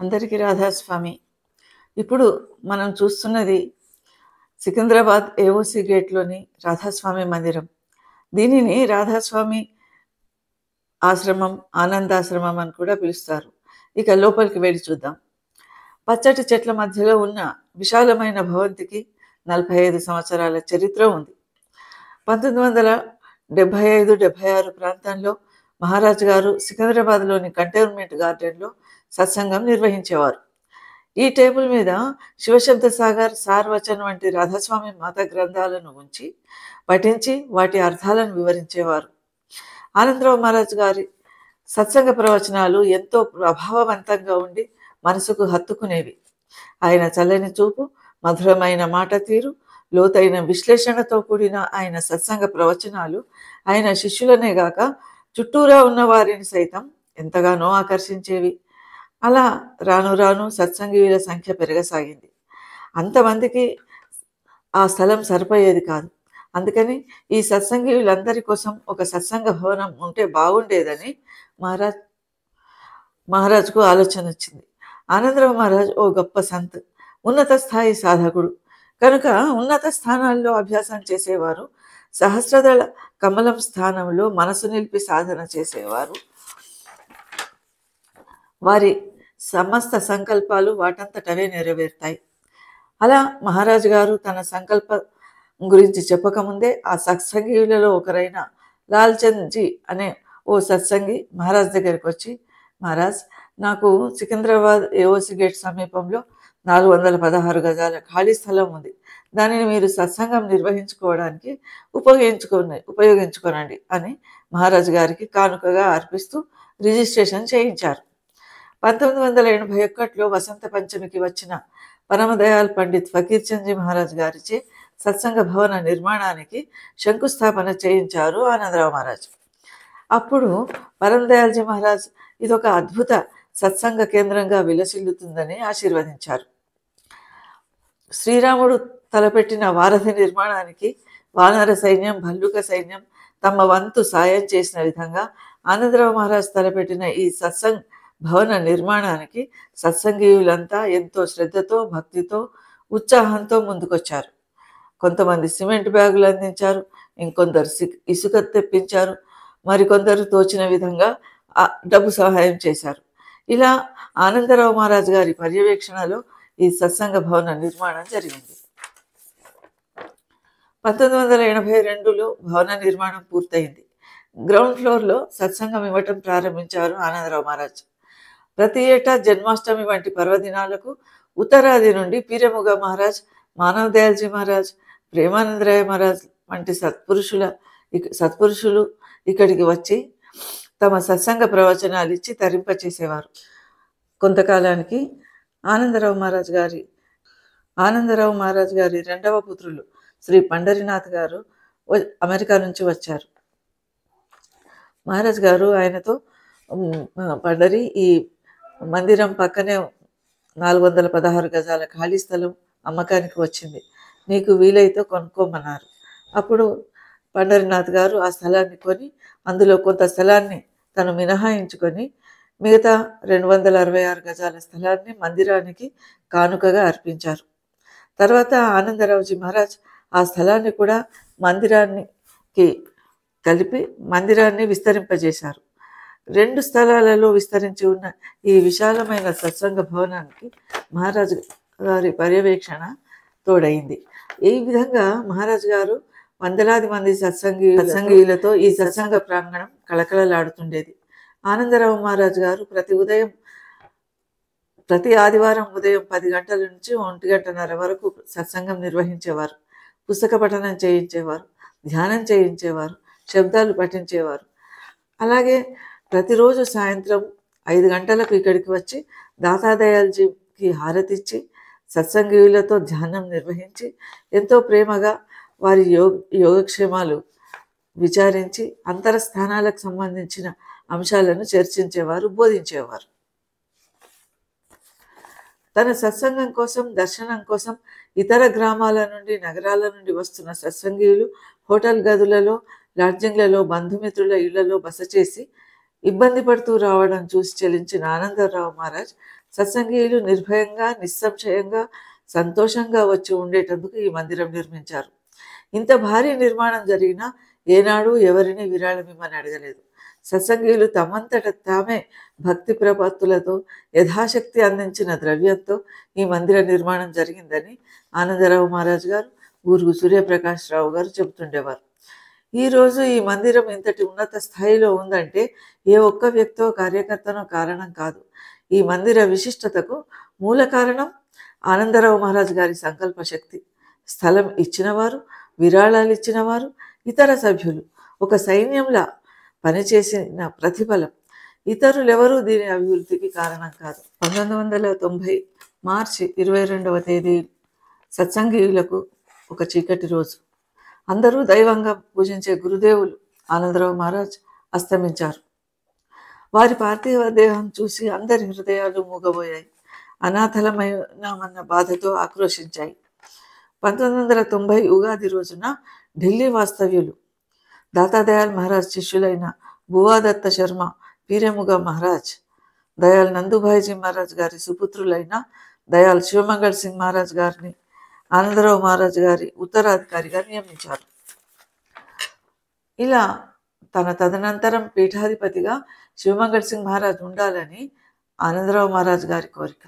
అందరికీ రాధాస్వామి. ఇప్పుడు మనం చూస్తున్నది సికింద్రాబాద్ ఏఓసి గేట్‌లోని రాధాస్వామి మందిరం. దీనిని రాధాస్వామి ఆశ్రమం, ఆనందాశ్రమం అని కూడా పిలుస్తారు. ఇక లోపలికి వెళ్లి చూద్దాం. పచ్చటి చెట్ల మధ్యలో ఉన్న విశాలమైన భవంతికి 45 సంవత్సరాల చరిత్ర ఉంది. 1975, 76 ప్రాంతంలో మహారాజ్ గారు సికింద్రాబాద్‌లోని కంటోన్మెంట్ గార్డెన్‌లో సత్సంగం నిర్వహించేవారు. ఈ టేబుల్ మీద శివశబ్ద సాగర్, సార్వచన్ వంటి రాధాస్వామి మత గ్రంథాలను ఉంచి పఠించి వాటి అర్థాలను వివరించేవారు. ఆనందరావు మహారాజ్ గారి సత్సంగ ప్రవచనాలు ఎంతో ప్రభావవంతంగా ఉండి మనసుకు హత్తుకునేవి. ఆయన చల్లని చూపు, మధురమైన మాట తీరు, లోతైన విశ్లేషణతో కూడిన ఆయన సత్సంగ ప్రవచనాలు ఆయన శిష్యులనే గాక చుట్టూరా ఉన్న వారిని సైతం ఎంతగానో ఆకర్షించేవి. అలా రాను రాను సత్సంగీయుల సంఖ్య పెరగసాగింది. అంతమందికి ఆ స్థలం సరిపోయేది కాదు. అందుకని ఈ సత్సంగీయులందరి కోసం ఒక సత్సంగ భవనం ఉంటే బాగుండేదని మహారాజ్కు ఆలోచన వచ్చింది. ఆనందరావు మహారాజ్ ఓ గొప్ప సంత్, ఉన్నత స్థాయి సాధకుడు కనుక ఉన్నత స్థానాల్లో అభ్యాసం చేసేవారు, సహస్రదళ కమలం స్థానంలో మనసు నిలిపి సాధన చేసేవారు. వారి సమస్త సంకల్పాలు వాటంతటవే నెరవేరుతాయి. అలా మహారాజు గారు తన సంకల్పం గురించి చెప్పకముందే ఆ సత్సంగీయులలో ఒకరైన లాల్చంద్ జీ అనే ఓ సత్సంగి మహారాజ్ దగ్గరికి వచ్చి, మహారాజ్, నాకు సికింద్రాబాద్ ఏఓసి గేట్ సమీపంలో 416 గజాల ఖాళీ స్థలం ఉంది. దానిని మీరు సత్సంగం నిర్వహించుకోవడానికి ఉపయోగించుకోనండి అని మహారాజు గారికి కానుకగా అర్పిస్తూ రిజిస్ట్రేషన్ చేయించారు. 1981లో వసంత పంచమికి వచ్చిన పరమదయాల్ పండిత్ ఫకీర్చంద్ జీ మహారాజ్ గారిచే సత్సంగ భవన నిర్మాణానికి శంకుస్థాపన చేయించారు ఆనందరావు మహారాజ్. అప్పుడు పరమదయాల్జీ మహారాజ్ ఇదొక అద్భుత సత్సంగ కేంద్రంగా విలసిల్లుతుందని ఆశీర్వదించారు. శ్రీరాముడు తలపెట్టిన వారధి నిర్మాణానికి వానర సైన్యం, భల్లుక సైన్యం తమ వంతు సాయం చేసిన విధంగా ఆనందరావు మహారాజ్ తలపెట్టిన ఈ సత్సంగ్ భవన నిర్మాణానికి సత్సంగీయులంతా ఎంతో శ్రద్ధతో, భక్తితో, ఉత్సాహంతో ముందుకొచ్చారు. కొంతమంది సిమెంట్ బ్యాగులు అందించారు, ఇంకొందరు ఇసుక తెప్పించారు, మరికొందరు తోచిన విధంగా డబ్బు సహాయం చేశారు. ఇలా ఆనందరావు మహారాజ్ గారి పర్యవేక్షణలో ఈ సత్సంగ భవన నిర్మాణం జరిగింది. 1982లో భవన నిర్మాణం పూర్తయింది. గ్రౌండ్ ఫ్లోర్లో సత్సంగం ఇవ్వటం ప్రారంభించారు ఆనందరావు మహారాజ్. ప్రతి ఏటా జన్మాష్టమి వంటి పర్వదినాలకు ఉత్తరాది నుండి పీరముగ మహారాజ్, మానవ్ దయాల్జీ మహారాజ్, ప్రేమానందరాయ మహారాజ్ వంటి సత్పురుషులు ఇక్కడికి వచ్చి తమ సత్సంగ ప్రవచనాలు ఇచ్చి తరింపచేసేవారు. కొంతకాలానికి ఆనందరావు మహారాజ్ గారి రెండవ పుత్రులు శ్రీ పండరీనాథ్ గారు అమెరికా నుంచి వచ్చారు. మహారాజ్ గారు ఆయనతో, పండరి, ఈ మందిరం పక్కనే 416 గజాల ఖాళీ స్థలం అమ్మకానికి వచ్చింది, నీకు వీలైతే కొనుక్కోమన్నారు. అప్పుడు పండరీనాథ్ గారు ఆ స్థలాన్ని కొని అందులో కొంత స్థలాన్ని తను మినహాయించుకొని మిగతా 266 గజాల స్థలాన్ని మందిరానికి కానుకగా అర్పించారు. తర్వాత ఆనందరావుజీ మహారాజ్ ఆ స్థలాన్ని కూడా మందిరానికి కలిపి మందిరాన్ని విస్తరింపజేశారు. 2 స్థలాలలో విస్తరించి ఉన్న ఈ విశాలమైన సత్సంగ భవనానికి మహారాజు గారి పర్యవేక్షణ తోడైంది. ఈ విధంగా మహారాజు గారు వందలాది మంది సత్సంగీయులతో ఈ సత్సంగ ప్రాంగణం కళకళలాడుతుండేది. ఆనందరావు మహారాజు గారు ప్రతి ఆదివారం ఉదయం 10 గంటల నుంచి 1:30 వరకు సత్సంగం నిర్వహించేవారు. పుస్తక పఠనం చేయించేవారు, ధ్యానం చేయించేవారు, శబ్దాలు పఠించేవారు. అలాగే ప్రతిరోజు సాయంత్రం 5 గంటలకు ఇక్కడికి వచ్చి దాతాదయాల్జీకి హారతిచ్చి సత్సంగీయులతో ధ్యానం నిర్వహించి ఎంతో ప్రేమగా వారి యోగక్షేమాలు విచారించి అంతరస్థానాలకు సంబంధించిన అంశాలను చర్చించేవారు, బోధించేవారు. తన సత్సంగం కోసం, దర్శనం కోసం ఇతర గ్రామాల నుండి, నగరాల నుండి వస్తున్న సత్సంగీయులు హోటల్ గదులలో, లాడ్జింగ్లలో, బంధుమిత్రుల ఇళ్లలో బస చేసి ఇబ్బంది పడుతూ రావడం చూసి చలించిన ఆనందరావు మహారాజ్ సత్సంగీయులు నిర్భయంగా, నిస్సంశయంగా, సంతోషంగా వచ్చి ఉండేటందుకు ఈ మందిరం నిర్మించారు. ఇంత భారీ నిర్మాణం జరిగినా ఏనాడు ఎవరిని విరాళమిమ్మని అడగలేదు. సత్సంగీయులు తమంతట తామే భక్తి ప్రపత్తులతో యథాశక్తి అందించిన ద్రవ్యంతో ఈ మందిర నిర్మాణం జరిగిందని ఆనందరావు మహారాజ్ గారు, ఊరుగు సూర్యప్రకాష్ రావు గారు చెబుతుండేవారు. ఈరోజు ఈ మందిరం ఇంతటి ఉన్నత స్థాయిలో ఉందంటే ఏ ఒక్క వ్యక్తో కార్యకర్తనో కారణం కాదు. ఈ మందిర విశిష్టతకు మూల కారణం ఆనందరావు మహారాజ్ గారి సంకల్ప శక్తి. స్థలం ఇచ్చినవారు, విరాళాలు ఇచ్చినవారు, ఇతర సభ్యులు ఒక సైన్యంలా పనిచేసిన ప్రతిఫలం. ఇతరులెవరూ దీని అభివృద్ధికి కారణం కాదు. 1990 మార్చి 22వ తేదీ సత్సంగీయులకు ఒక చీకటి రోజు. అందరూ దైవంగా పూజించే గురుదేవులు ఆనందరావు మహారాజ్ అస్తమించారు. వారి పార్థివ దేహం చూసి అందరి హృదయాలు మూగబోయాయి. అనాథలమైనామన్న బాధతో ఆక్రోశించాయి. 1990 ఉగాది రోజున ఢిల్లీ వాస్తవ్యులు దాతాదయాల్ మహారాజ్ శిష్యులైన భువాదత్త శర్మ, పీరెముగ మహారాజ్, దయాల్ నందుభాయిజీ మహారాజ్ గారి సుపుత్రులైన దయాల్ శివమంగళ్ సింగ్ మహారాజ్ గారిని ఆనందరావు మహారాజ్ గారి ఉత్తరాధికారిగా నియమించారు. ఇలా తదనంతరం పీఠాధిపతిగా శివమంగళ్ సింగ్ మహారాజ్ ఉండాలని ఆనందరావు మహారాజ్ గారి కోరిక.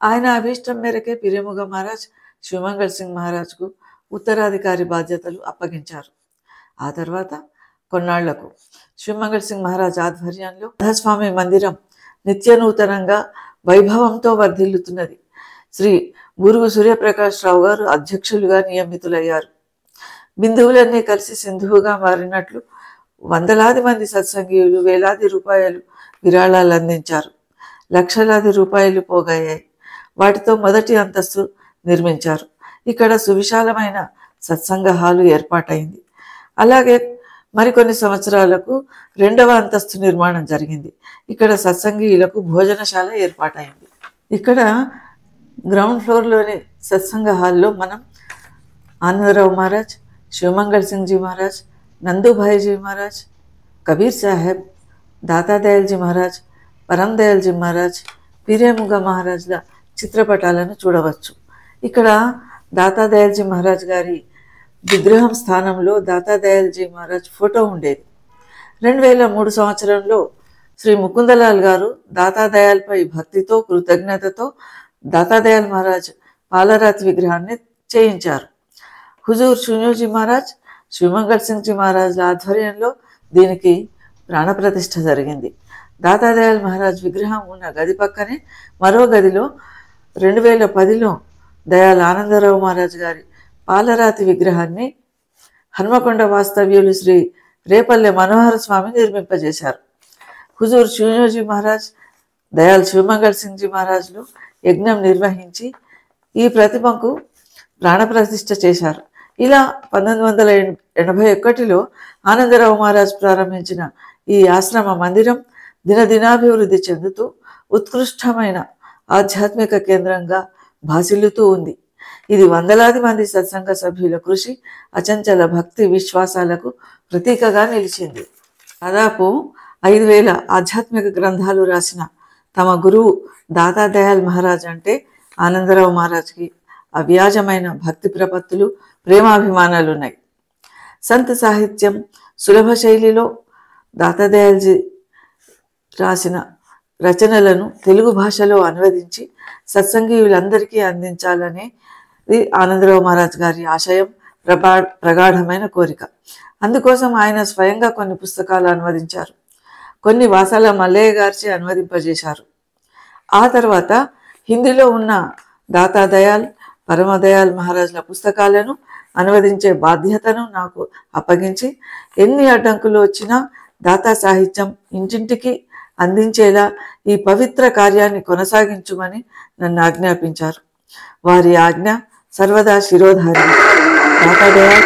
ఆయన అభీష్టం మేరకే పీరెముగ మహారాజ్ శివమంగళ్ సింగ్ మహారాజ్కు ఉత్తరాధికారి బాధ్యతలు అప్పగించారు. ఆ తర్వాత కొన్నాళ్లకు శివమంగళ్ సింగ్ మహారాజ్ ఆధ్వర్యంలో రాధాస్వామి మందిరం నిత్యనూతనంగా వైభవంతో వర్ధిల్లుతున్నది. శ్రీ ఊరుగు సూర్యప్రకాష్ రావు గారు అధ్యక్షులుగా నియమితులయ్యారు. బిందువులన్నీ కలిసి సింధువుగా మారినట్లు వందలాది మంది సత్సంగీయులు వేలాది రూపాయలు విరాళాలు అందించారు. లక్షలాది రూపాయలు పోగయ్యాయి. వాటితో మొదటి అంతస్తు నిర్మించారు. ఇక్కడ సువిశాలమైన సత్సంగ హాలు ఏర్పాటైంది. అలాగే మరికొన్ని సంవత్సరాలకు 2వ అంతస్తు నిర్మాణం జరిగింది. ఇక్కడ సత్సంగీయులకు భోజనశాల ఏర్పాటైంది. ఇక్కడ గ్రౌండ్ ఫ్లోర్లోని సత్సంగ హాల్లో మనం ఆనందరావు మహారాజ్, శివమంగళ్ సింగ్ జీ మహారాజ్, నందుభాయిజీ మహారాజ్, కబీర్ సాహెబ్, దాతాదయాల్జీ మహారాజ్, పరందయాల్జీ మహారాజ్, పీరేముగ మహారాజ్ల చిత్రపటాలను చూడవచ్చు. ఇక్కడ దాతాదయాల్జీ మహారాజ్ గారి విగ్రహం స్థానంలో దాతాదయాల్జీ మహారాజ్ ఫోటో ఉండేది. 2003 సంవత్సరంలో శ్రీ ముకుందలాల్ గారు దాతాదయాల్పై భక్తితో, కృతజ్ఞతతో దాతాదయాల్ మహారాజ్ పాలరాతి విగ్రహాన్ని చేయించారు. హుజూర్ షున్యోజీ మహారాజ్, శివమంగళ్ సింగ్ జీ మహారాజ్ల ఆధ్వర్యంలో దీనికి ప్రాణప్రతిష్ఠ జరిగింది. దాతాదయాల్ మహారాజ్ విగ్రహం ఉన్న గది పక్కనే మరో గదిలో 2010లో దయాల్ ఆనందరావు మహారాజ్ గారి పాలరాతి విగ్రహాన్ని హన్మకొండ వాస్తవ్యులు శ్రీ రేపల్లె మనోహర స్వామి నిర్మింపజేశారు. హుజూర్ షున్యోజీ మహారాజ్, దయాల్ శివమంగళ్ సింగ్ జీ మహారాజ్లు యజ్ఞం నిర్వహించి ఈ ప్రతిమకు ప్రాణప్రతిష్ఠ చేశారు. ఇలా 1981లో ఆనందరావు మహారాజ్ ప్రారంభించిన ఈ ఆశ్రమ మందిరం దినదినాభివృద్ధి చెందుతూ ఉత్కృష్టమైన ఆధ్యాత్మిక కేంద్రంగా భాసిల్లుతూ ఉంది. ఇది వందలాది మంది సత్సంగ సభ్యుల కృషి, అచంచల భక్తి విశ్వాసాలకు ప్రతీకగా నిలిచింది. దాదాపు 5000 ఆధ్యాత్మిక గ్రంథాలు రాసిన తమ గురువు దాతాదయాల్ మహారాజ్ అంటే ఆనందరావు మహారాజ్కి అవ్యాజమైన భక్తి ప్రపత్తులు, ప్రేమాభిమానాలు ఉన్నాయి. సంత సాహిత్యం సులభ శైలిలో దాతాదయాల్జీ రాసిన రచనలను తెలుగు భాషలో అనువదించి సత్సంగీయులందరికీ అందించాలనేది ఆనందరావు మహారాజ్ గారి ఆశయం, ప్రగాఢమైన కోరిక. అందుకోసం ఆయన స్వయంగా కొన్ని పుస్తకాలు అనువదించారు. కొన్ని వాసాల మల్లయ్య గారిచే అనువదింపజేశారు. ఆ తర్వాత హిందీలో ఉన్న దాతాదయాల్, పరమదయాల్ మహారాజ్ల పుస్తకాలను అనువదించే బాధ్యతను నాకు అప్పగించి ఎన్ని అడ్డంకులు వచ్చినా దాతా సాహిత్యం ఇంటింటికి అందించేలా ఈ పవిత్ర కార్యాన్ని కొనసాగించుమని నన్ను ఆజ్ఞాపించారు. వారి ఆజ్ఞ సర్వదా శిరోధారి. దాతాదయాల్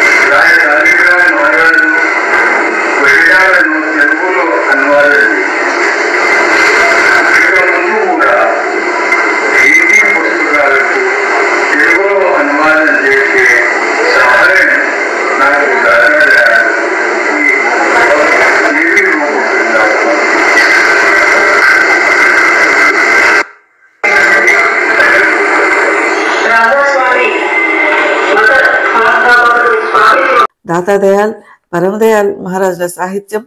దాతాదయాల్, పరమదయాల్ మహారాజుల సాహిత్యం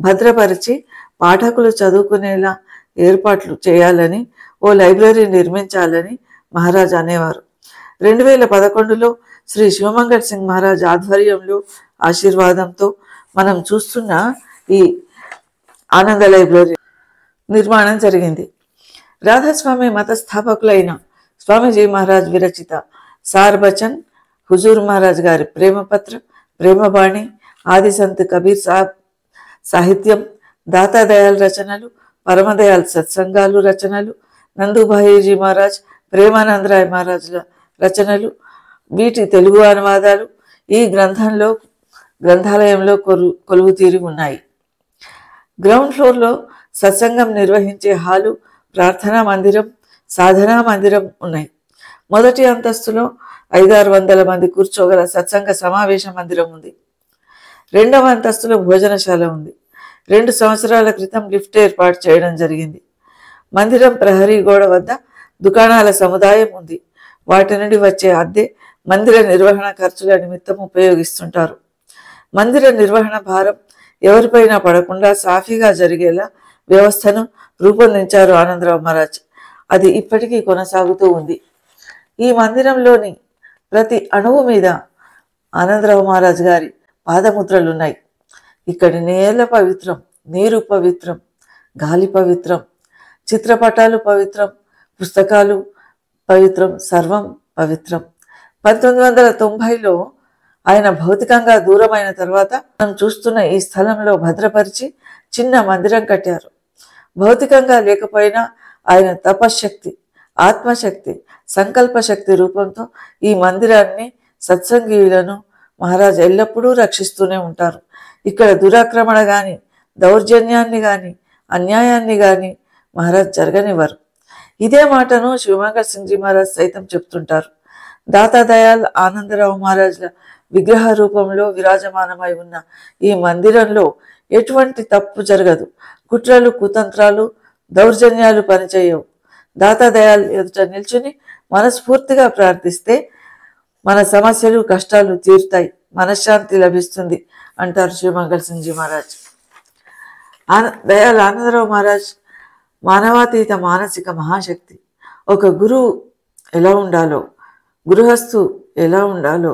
భద్రపరిచి పాఠకులు చదువుకునేలా ఏర్పాట్లు చేయాలని, ఓ లైబ్రరీ నిర్మించాలని మహారాజ్ అనేవారు. 2011లో శ్రీ శివమంగళ్ సింగ్ మహారాజ్ ఆధ్వర్యంలో ఆశీర్వాదంతో మనం చూస్తున్న ఈ ఆనంద లైబ్రరీ నిర్మాణం జరిగింది. రాధాస్వామి మత స్థాపకులైన స్వామీజీ మహారాజ్ విరచిత సార్ బచన్, హుజూర్ మహారాజ్ గారి ప్రేమపత్ర, ప్రేమబాణి, ఆది సంత్ కబీర్ సాబ్ సాహిత్యం, దాతాదయాల్ రచనలు, పరమదయాల్ సత్సంగాలు రచనలు, నందుభాయిజీ మహారాజ్, ప్రేమానందరాయ్ మహారాజుల రచనలు, వీటి తెలుగు అనువాదాలు ఈ గ్రంథాలయంలో కొలువు తీరి ఉన్నాయి. గ్రౌండ్ ఫ్లోర్లో సత్సంగం నిర్వహించే హాలు, ప్రార్థనా మందిరం, సాధనా మందిరం ఉన్నాయి. మొదటి అంతస్తులో 500-600 మంది కూర్చోగల సత్సంగ సమావేశ మందిరం ఉంది. రెండవ అంతస్తులో భోజనశాల ఉంది. 2 సంవత్సరాల క్రితం లిఫ్ట్ ఏర్పాటు చేయడం జరిగింది. మందిరం ప్రహరీ గోడ వద్ద దుకాణాల సముదాయం ఉంది. వాటి నుండి వచ్చే అద్దె మందిర నిర్వహణ ఖర్చుల నిమిత్తం ఉపయోగిస్తుంటారు. మందిర నిర్వహణ భారం ఎవరిపైనా పడకుండా సాఫీగా జరిగేలా వ్యవస్థను రూపొందించారు ఆనందరావు మహారాజ్. అది ఇప్పటికీ కొనసాగుతూ ఉంది. ఈ మందిరంలోని ప్రతి అణువు మీద ఆనందరావు మహారాజ్ గారి పాదముద్రలున్నాయి. ఇక్కడి నేల పవిత్రం, నీరు పవిత్రం, గాలి పవిత్రం, చిత్రపటాలు పవిత్రం, పుస్తకాలు పవిత్రం, సర్వం పవిత్రం. 1990లో ఆయన భౌతికంగా దూరమైన తర్వాత మనం చూస్తున్న ఈ స్థలంలో భద్రపరిచి చిన్న మందిరం కట్టారు. భౌతికంగా లేకపోయినా ఆయన తపశ్శక్తి, ఆత్మశక్తి, సంకల్పశక్తి రూపంతో ఈ మందిరాన్ని, సత్సంగీయులను మహారాజ్ ఎల్లప్పుడూ రక్షిస్తూనే ఉంటారు. ఇక్కడ దురాక్రమణ కానీ, దౌర్జన్యాన్ని కానీ, అన్యాయాన్ని కానీ మహారాజ్ జరగనివ్వరు. ఇదే మాటను శివమంగళ్ సింగ్జీ మహారాజ్ సైతం చెప్తుంటారు. దాతాదయాల్, ఆనందరావు మహారాజ్ల విగ్రహ రూపంలో విరాజమానమై ఉన్న ఈ మందిరంలో ఎటువంటి తప్పు జరగదు. కుట్రలు, కుతంత్రాలు, దౌర్జన్యాలు పనిచేయవు. దాతాదయాల్ ఎదుట నిల్చుని మనస్ఫూర్తిగా ప్రార్థిస్తే మన సమస్యలు, కష్టాలు తీరుతాయి, మనశ్శాంతి లభిస్తుంది అంటారు శివమంగళ్ సింగ్జీ మహారాజ్. దయాల్ ఆనందరావు మహారాజ్ మానవాతీత మానసిక మహాశక్తి. ఒక గురువు ఎలా ఉండాలో, గృహస్థు ఎలా ఉండాలో,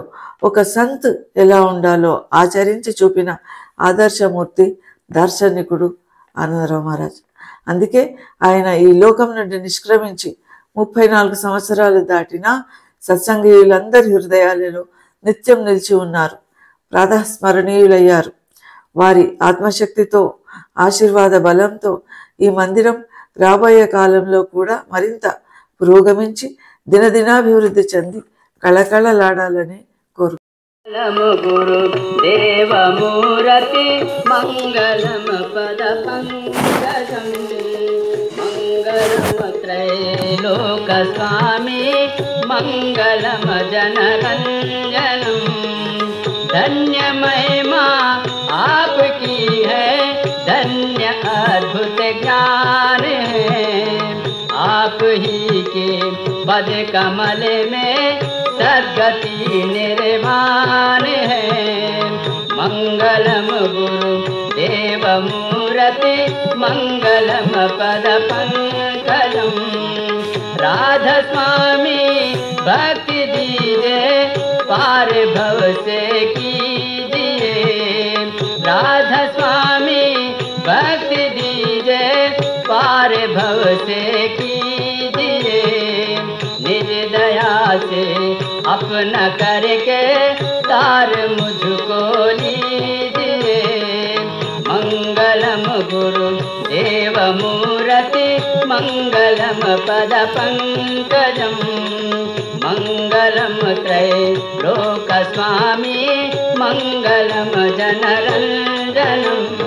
ఒక సంత్ ఎలా ఉండాలో ఆచరించి చూపిన ఆదర్శమూర్తి, దార్శనికుడు ఆనందరావు మహారాజ్. అందుకే ఆయన ఈ లోకం నుండి నిష్క్రమించి 34 సంవత్సరాలు దాటినా సత్సంగీయులందరి హృదయాలలో నిత్యం నిలిచి ఉన్నారు, ప్రాతస్మరణీయులయ్యారు. వారి ఆత్మశక్తితో, ఆశీర్వాద బలంతో ఈ మందిరం రాబోయే కాలంలో కూడా మరింత పురోగమించి దినదినాభివృద్ధి చెంది కళకళలాడాలని గురు దేవమూరతి మంగళం పద పంకజం మంగళం త్రైలోక స్వామి మంగళం जनरंजनम धन्य महिमा आपकी है, धन्य अद्भुत ज्ञान है, आप ही के पद कमल में सद्गति निर्वाण है। मंगलम गुरु देव मूर्ति मंगलम पद पंकजम राधा स्वामी भक्ति दीजे पार भव से कीजिए, राधा स्वामी भक्ति दीजे पार भव से कीजिए, निज दया से अपना करके तार मुझको लीजिए। मंगलम गुरु देव मूर्ति मंगलम पद पंकजम मंगलम त्रैलोक स्वामी मंगलम जनरंजनम।